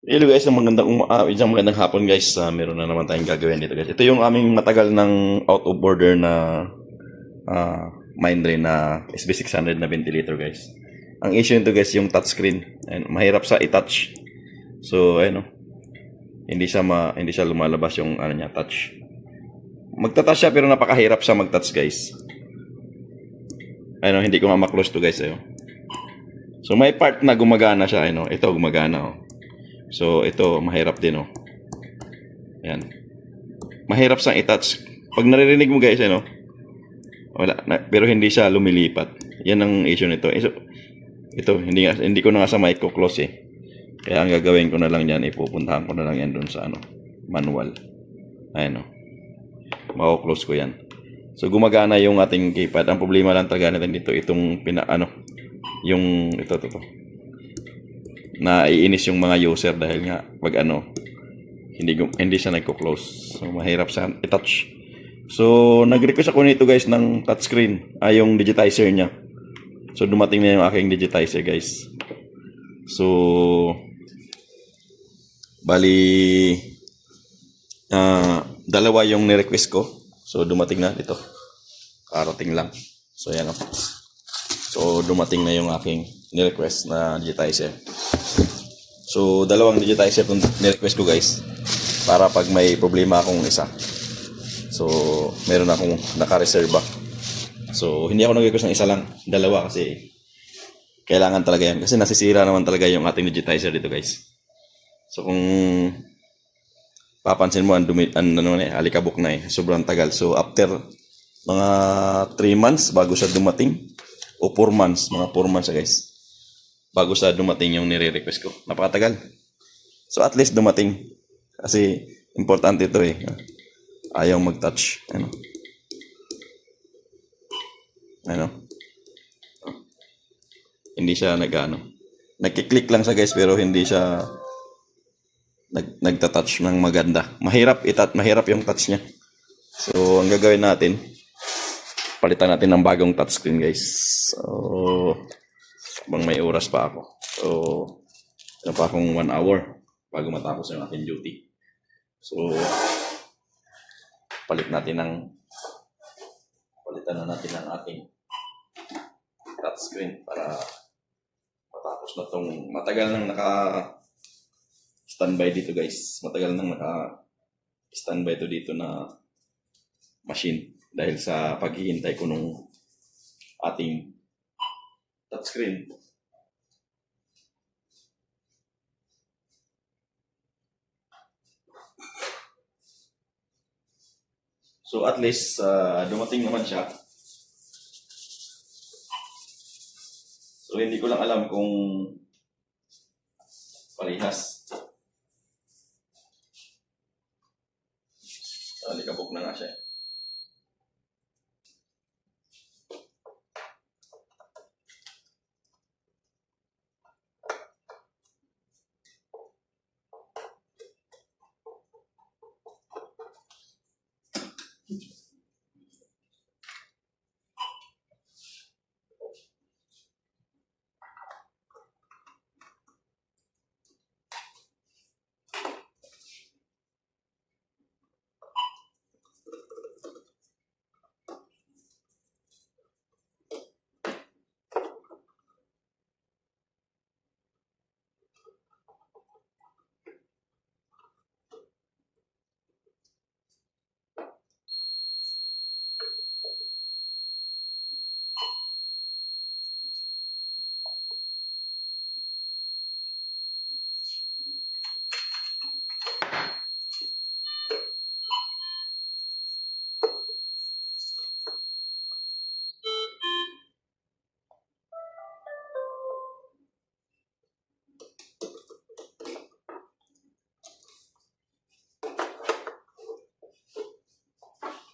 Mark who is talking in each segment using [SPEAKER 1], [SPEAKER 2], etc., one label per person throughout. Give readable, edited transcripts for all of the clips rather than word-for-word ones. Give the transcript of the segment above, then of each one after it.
[SPEAKER 1] Hello guys, isang magandang hapon guys. Meron na naman tayong gagawin dito guys. Ito yung aming matagal ng out of order na mine drain na SB600 na ventilator guys. Ang issue nito guys yung touchscreen. Mahirap sa i-touch. So ayun, hindi siya lumalabas yung ano niya, touch. Magta-touch siya pero napakahirap siya mag-touch guys. Ayun, hindi ko ma-close to guys. Ayun. So may part na gumagana siya. Ayun, ito gumagana oh. So, ito, mahirap din, oh. Ayan. Mahirap siyang i-touch. Pag naririnig mo, guys, ano, wala, pero hindi siya lumilipat. Yan ang issue nito. Ito, hindi ko na nga sa mic ko close, eh. Kaya ang gagawin ko na lang yan, ipupuntahan ko na lang yan dun sa, manual. Ayan, oh. Mako-close ko yan. So, gumagana yung ating keypad. Ang problema lang talaga natin dito, itong yung, ito. Na iinis yung mga user dahil nga pag hindi siya nagko-close. So mahirap siya i-touch. So nag-request ako nito guys ng touchscreen, yung digitizer niya. So dumating na yung aking digitizer guys. So bali dalawa yung ni-request ko. So dumating na dito. Karating lang. So yan oh. So dumating na yung aking ni-request na digitizer. So, dalawang digitizer itong ni-request ko guys. Para pag may problema akong isa. So, meron akong naka-reserva. So, hindi ako nag-request ng isa lang. Dalawa kasi kailangan talaga yan. Kasi nasisira naman talaga yung ating digitizer dito guys. So, kung papansin mo, alikabok na eh. Sobrang tagal. So, after mga 3 months bago siya dumating. O 4 months. Mga 4 months guys. Bago sa dumating yung nire-request ko. Napakatagal. So at least dumating. Kasi importante ito eh. Ayaw mag-touch. Ano? Hindi siya nagki-click lang siya guys pero hindi siya nagta-touch ng maganda. Mahirap yung touch niya. So ang gagawin natin, palitan natin ng bagong touchscreen guys. So habang may oras pa ako. So, ano pa akong 1 hour bago matapos yung aking duty. So, palitan na natin ang ating touchscreen para matapos na tong matagal nang naka-standby dito guys. Matagal nang naka-standby to dito na machine dahil sa paghihintay ko nung ating touchscreen. So at least dumating naman siya. So hindi ko lang alam kung parehas. Alikabok na nga siya.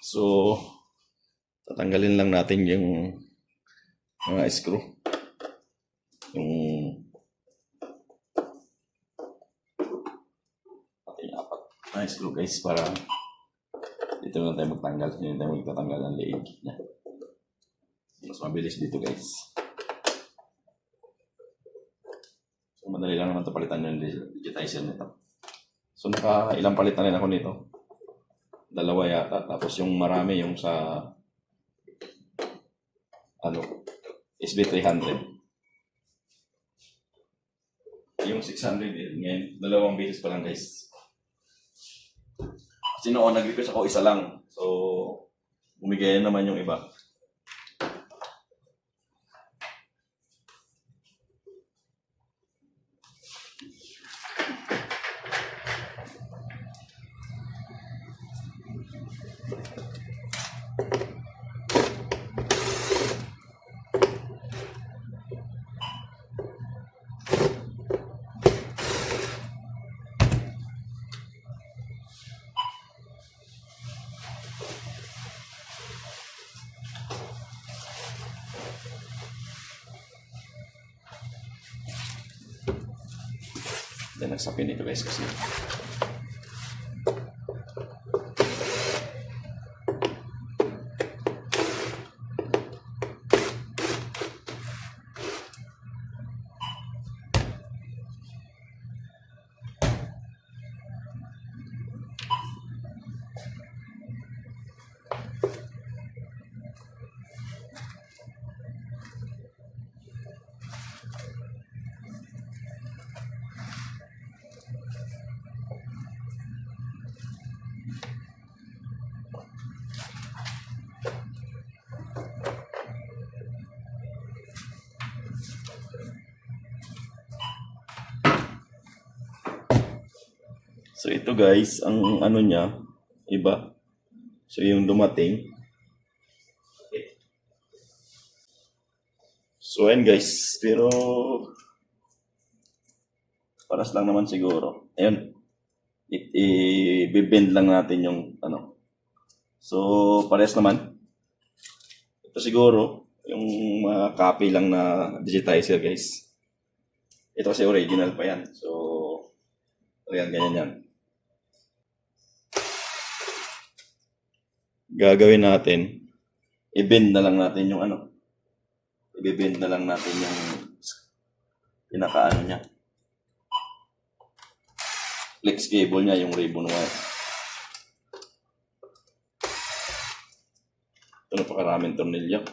[SPEAKER 1] So, tatanggalin lang natin yung mga screw. Yung ating 4 na screw guys para dito na tayo magtanggal. Hindi tayo magtatanggal ng leeg niya. Mas mabilis dito guys. So, madali madali lang naman ito palitan yung digitizer nito. So naka ilang palit na rin ako nito. Dalawa yata. Tapos yung marami yung sa SB300. Yung 600 ngayon, dalawang beses pa lang guys. Kasi noon nag-request ako isa lang. So bumigay naman yung iba. Then nagsapin ito guys kasi so ito guys, ang ano niya, iba. So yung dumating. So ayun guys, pero paras lang naman siguro. Ayun, i-bend lang natin yung ano. So pares naman. Ito siguro, yung mga copy lang na digitizer guys. Ito kasi original pa yan. So, ayan, ganyan yan. Gagawin natin, i-bend na lang natin yung ano. I-bend na lang natin yung pinakaano niya. Flex cable niya, yung ribbon wire. Ito napakaraming tornilyo.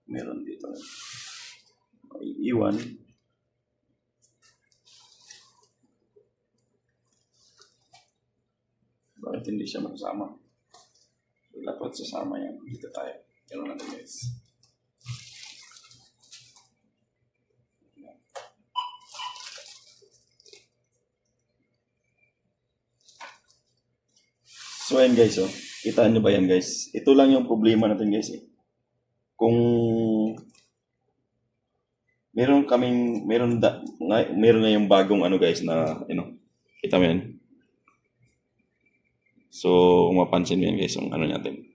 [SPEAKER 1] Meron dito. May iwan. Bakit hindi siya magsama? So, dapat sasama yan. Dito tayo. Ganun natin guys. So ayan guys, oh. Kitaan nyo ba yan guys? Ito lang yung problema natin guys eh. Kung meron na yung bagong ano guys na kita mo yan. So kung mapansin mo yan guys yung ano natin.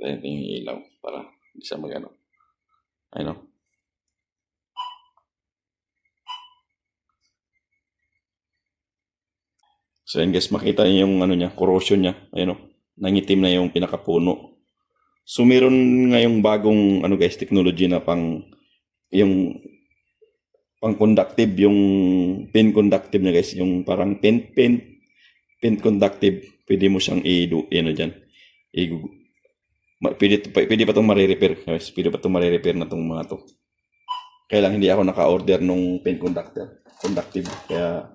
[SPEAKER 1] Ito yung ilaw para hindi siya magano. Ayun o. So yan guys, makita niyo yung ano niya, corrosion niya. Ayun o. Nangitim na yung pinakapuno. So meron ngayong bagong ano guys, technology na pang conductive, yung pin conductive na guys, yung parang pin conductive, pwede mo siyang diyan. Pwede pa itong ma-repair guys, pwede pa itong ma-repair na itong mga to. Kaya lang hindi ako naka-order nung pen conductive. Kaya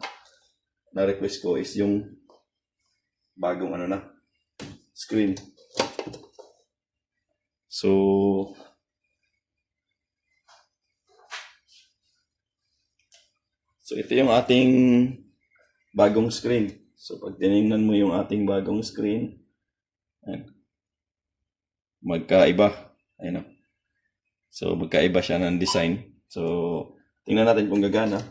[SPEAKER 1] na-request ko is yung bagong ano na, screen. So, ito yung ating bagong screen. So, pag tinignan mo yung ating bagong screen, ayan, magkaiba. Ayan o. So, magkaiba siya ng design. So, tingnan natin kung gagana.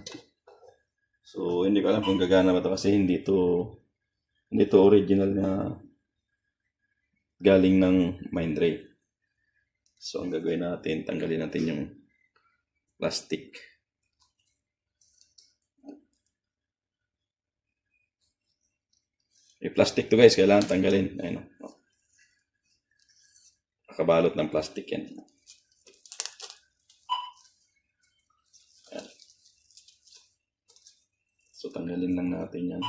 [SPEAKER 1] So, hindi ko alam kung gagana ba ito kasi hindi to original na galing ng Mindray. So, ang gagawin natin, tanggalin natin yung plastic. Yung plastic to guys, kailangan tanggalin. Ayun o. Nakabalot ng plastic yan. Ayan. So, tanggalin lang natin yan.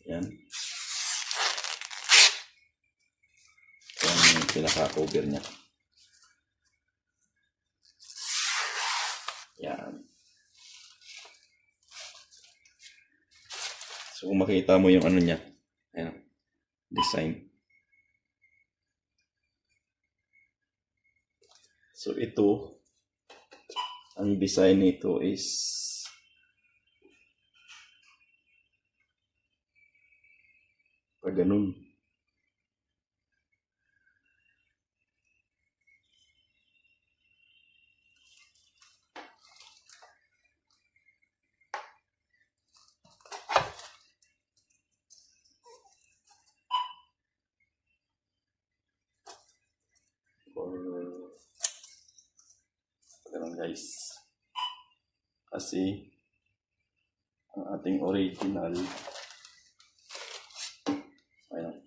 [SPEAKER 1] Yan. Yan yung pinaka-cover niya. Yan. So, kung makita mo yung ano niya, ayan, design. So, ito, ang design nito is pag ganun. Or ganun guys. Kasi ang ating original, ayun,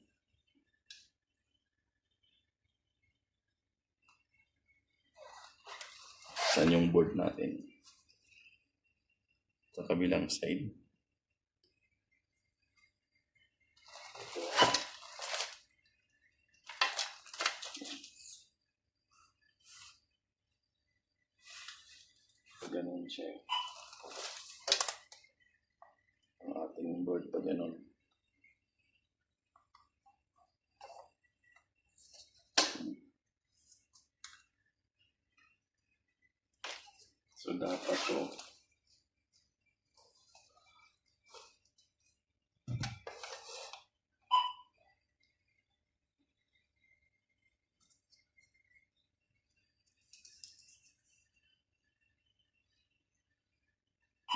[SPEAKER 1] saan yung board natin sa kabilang side. Ganun siya. Ang ating board pa ganun. So, dapat to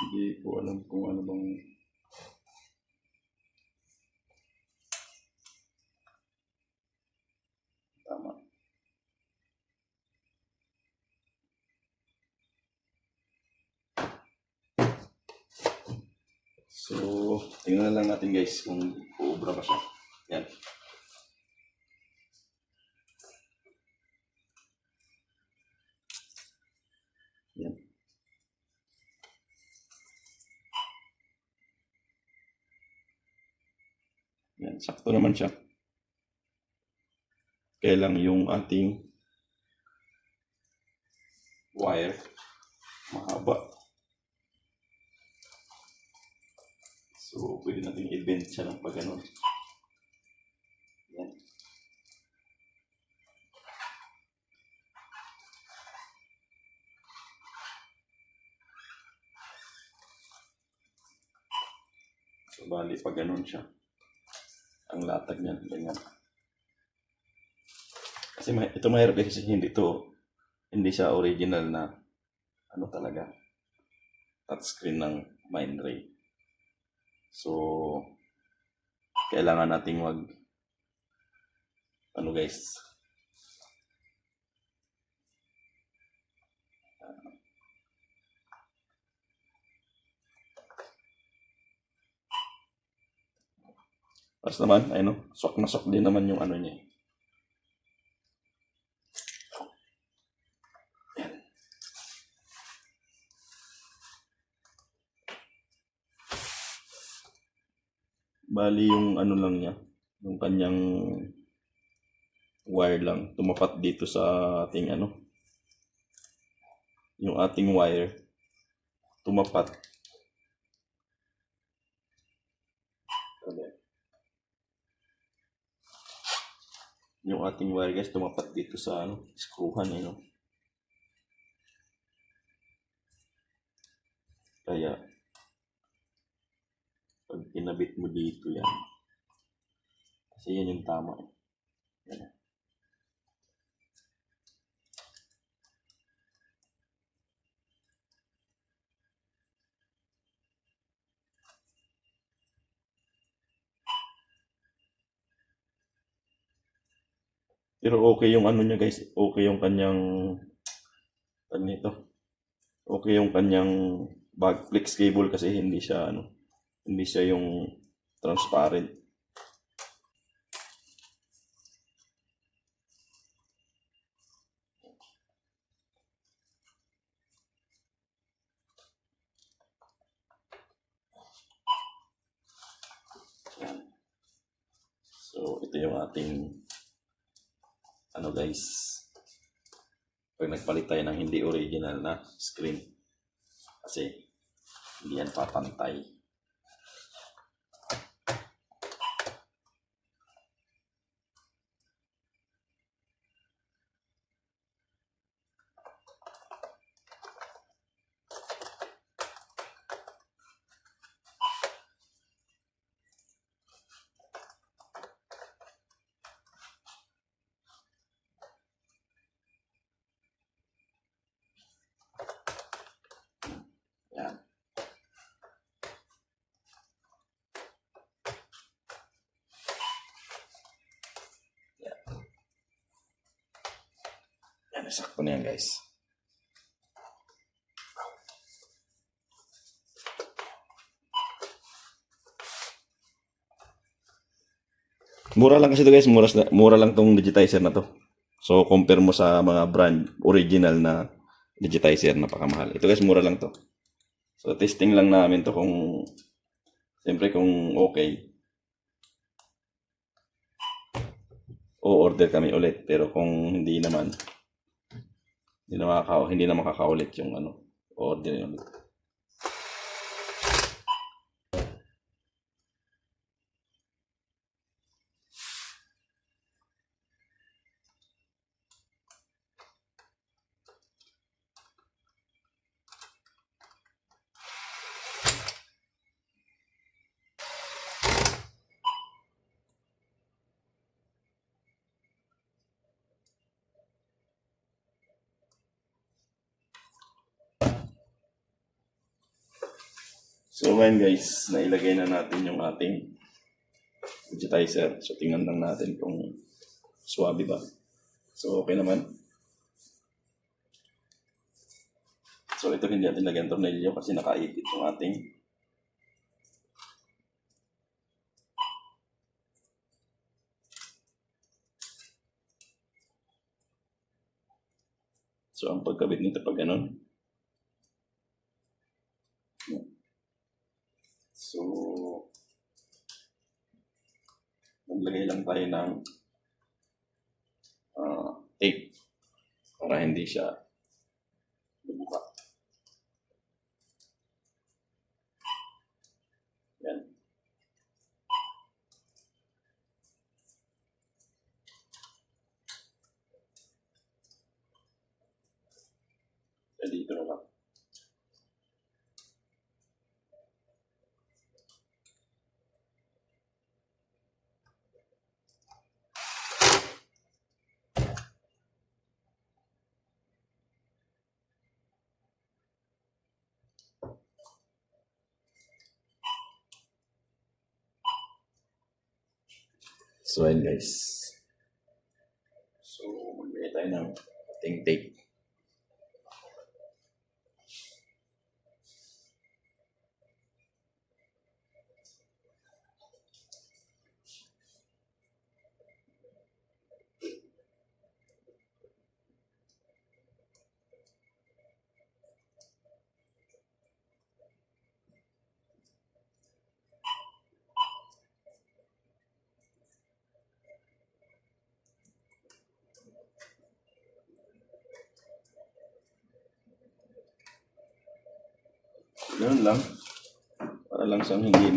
[SPEAKER 1] hindi ko alam kung ano bang tama. So, tingnan lang natin guys kung uubra pa siya. Yan. Yan. Yan. Sakto naman siya. Kaya lang yung ating wire mahaba. So, pwede natin i-bend siya ng pag ganun. Yan. So, bali pag ganun siya. Ang latag niya, ganyan. Kasi ito mahirap kasi hindi siya original na ano talaga touchscreen ng Mindray. So, kailangan nating ano guys, tapos naman, sok na sok din naman yung ano niya. Yan. Bali yung ano lang niya, yung kanyang wire lang tumapat dito sa ating ano, yung ating wire tumapat. Yung ating wire guys tumapat dito sa ano, screwhan eh, no? Kaya pag kinabit mo dito yan, kasi yan yung tama eh. Yan. Pero okay yung ano niya guys, okay yung kanyang ano nito, okay yung kanyang back flex cable kasi hindi siya ano, hindi siya yung transparent. Yan. So ito yung ating ano guys, pag nagpalit tayo ng hindi original na screen kasi hindi yan papantay. Yan. Yan, sakto na yan guys. Mura lang kasi ito guys, mura lang tong digitizer na to. So compare mo sa mga brand original na digitizer, napakamahal. Ito guys, mura lang to. So testing lang namin to kung siyempre kung okay. O order kami ulit, pero kung hindi naman hindi na makakaulit yung ano, order yun ulit. So ngayon guys, nailagay na natin yung ating digitizer. So tingnan lang natin kung swabe ba. So okay naman. So ito hindi natin lagyan tornilyo kasi nakaipit yung ating so ang pagkabit nito pag ganun. So naglagay lang tayo ng tape para hindi siya lumuka. Yan. So dito na lang. So ayun guys. So magbigay tayo ng ating tape. Ganun lang. Para lang siyang hindi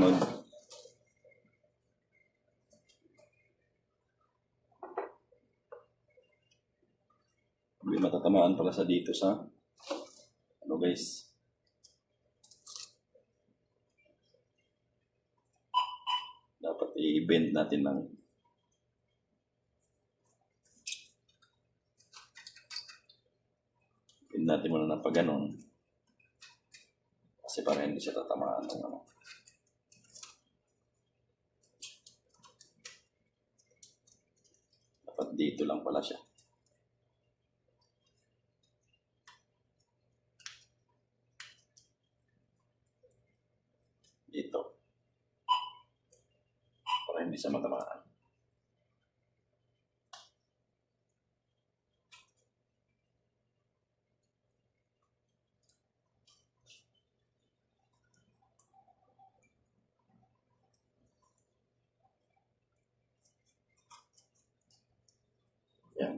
[SPEAKER 1] hindi matatamaan pala sa dito sa ano guys. Dapat i-bend natin ng bend natin muna ng pag ganon. Kasi para hindi siya tatamaan ng ano. Dapat dito lang pala siya. Dito. Para hindi siya matamaan. Yan.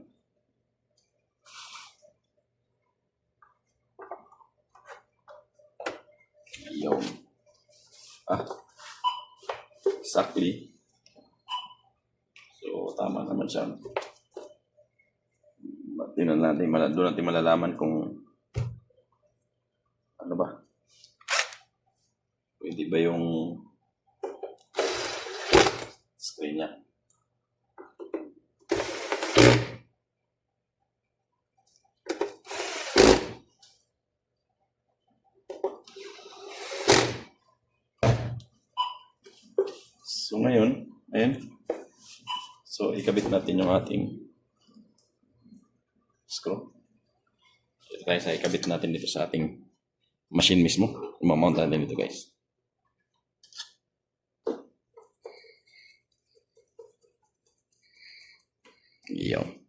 [SPEAKER 1] Yun. Exactly. So, tama naman siya. Doon natin malalaman kung ano ba. Pwede ba yung screen niya. So ngayon, ayan. So ikabit natin yung ating screw. Ito tayo sa ikabit natin dito sa ating machine mismo. I-mount natin dito guys. Iyon.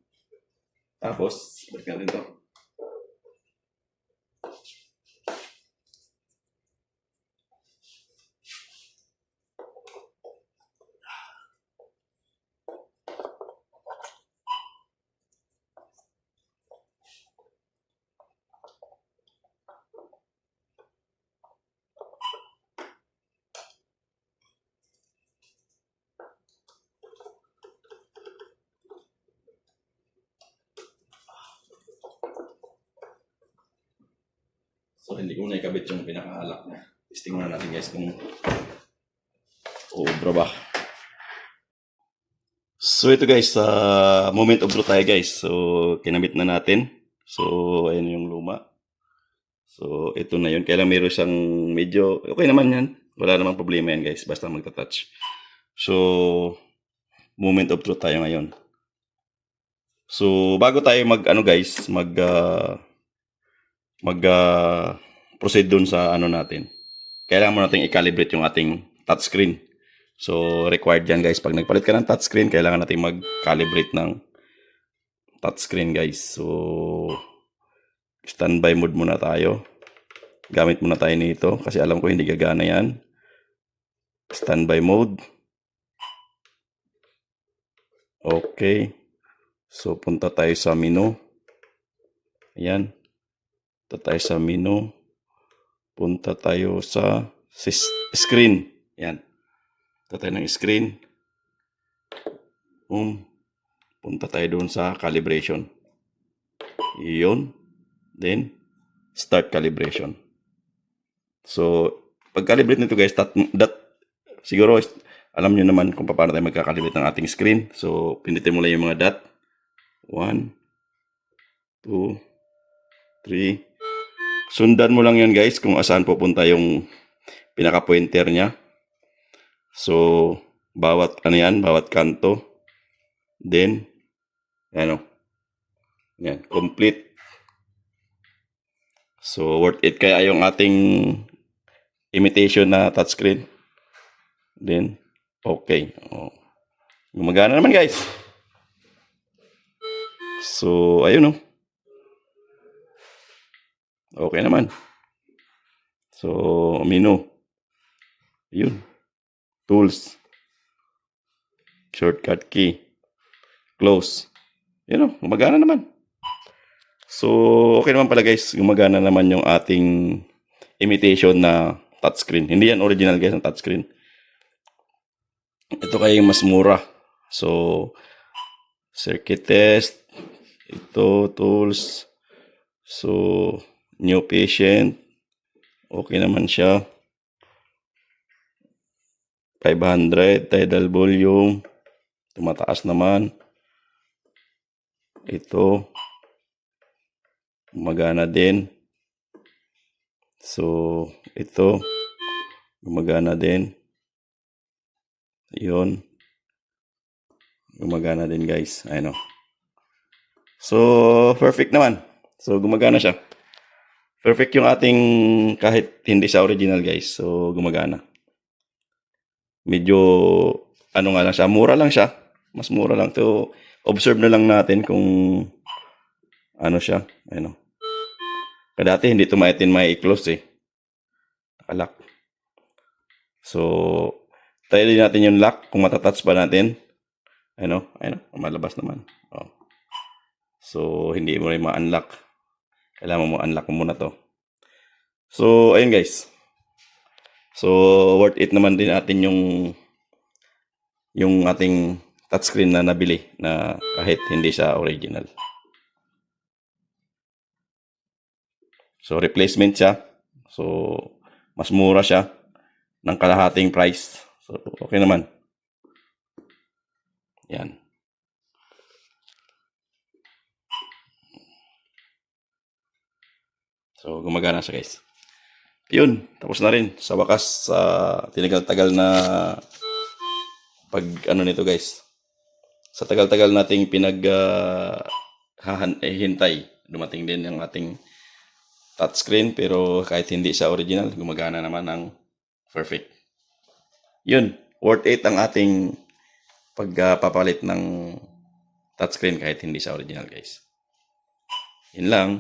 [SPEAKER 1] Tapos, balik natin ito. So, hindi ko na ikabit yung pinakahalak na. Testing muna natin guys kung obra ba. So, ito guys, moment of truth tayo guys. So, kinabit na natin. So, ayan yung luma. So, ito na yun. Kaya lang meron siyang medyo, okay naman yan. Wala namang problema yan guys, basta magta-touch. So, moment of truth tayo ngayon. So, bago tayo proceed dun sa ano natin, kailangan mo natin i-calibrate yung ating touchscreen. So, required yan guys. Pag nagpalit ka ng touchscreen, kailangan natin mag-calibrate ng touchscreen guys. So, standby mode muna tayo. Gamit muna tayo nito kasi alam ko hindi gagana yan. Standby mode. Okay. So, punta tayo sa menu. Ayan. Punta tayo sa menu. Punta tayo sa screen. Ayan. Punta tayo ng screen. Punta tayo doon sa calibration. Iyon. Then, start calibration. So, pag-calibrate nito guys, siguro alam nyo naman kung paano tayo magkakalibrate ng ating screen. So, pindutin mo lang yung mga dot. 1, 2, 3. Sundan mo lang yan guys kung saan pupunta yung pinaka-pointer niya. So, bawat kanto. Then, yan, complete. So, worth it kaya yung ating imitation na touchscreen. Then, okay. Gumagana naman guys. So, ayun okay naman. So, menu. Yun. Tools. Shortcut key. Close. Yun gumagana naman. So, okay naman pala guys. Gumagana naman yung ating imitation na touchscreen. Hindi yan original guys, ang touchscreen. Ito kay mas mura. So, circuit test. Ito, tools. So, new patient. Okay naman siya. 500, tidal volume. Tumataas naman. Ito. Gumagana din. So, ito. Gumagana din. Yun. Gumagana din guys. Ayun o. So, perfect naman. So, gumagana siya. Perfect yung ating kahit hindi sa original guys. So, gumagana. Medyo, ano nga lang siya, mura lang siya. Mas mura lang. So, observe na lang natin kung ano siya. Ayun o. Dati hindi ito mai-close eh. Nakalak. So, try din natin yung lock kung matatouch pa natin. Ayun o. Ayun o. Malabas naman. Oh. So, hindi mo rin ma-unlock. Kailangan mo unlock mo muna to. So, ayun guys. So, worth it naman din natin yung ating touchscreen na nabili na kahit hindi siya original. So, replacement siya. So, mas mura siya ng kalahating price. So, okay naman. Yan. So, gumagana siya guys. Yun, tapos na rin. Sa wakas, tinagal-tagal na pag ano nito guys. Sa tagal-tagal nating hintay, dumating din yung ating touchscreen pero kahit hindi siya original, gumagana naman ng perfect. Yun, worth it ang ating pagpapalit ng touchscreen kahit hindi siya original guys. Yun lang.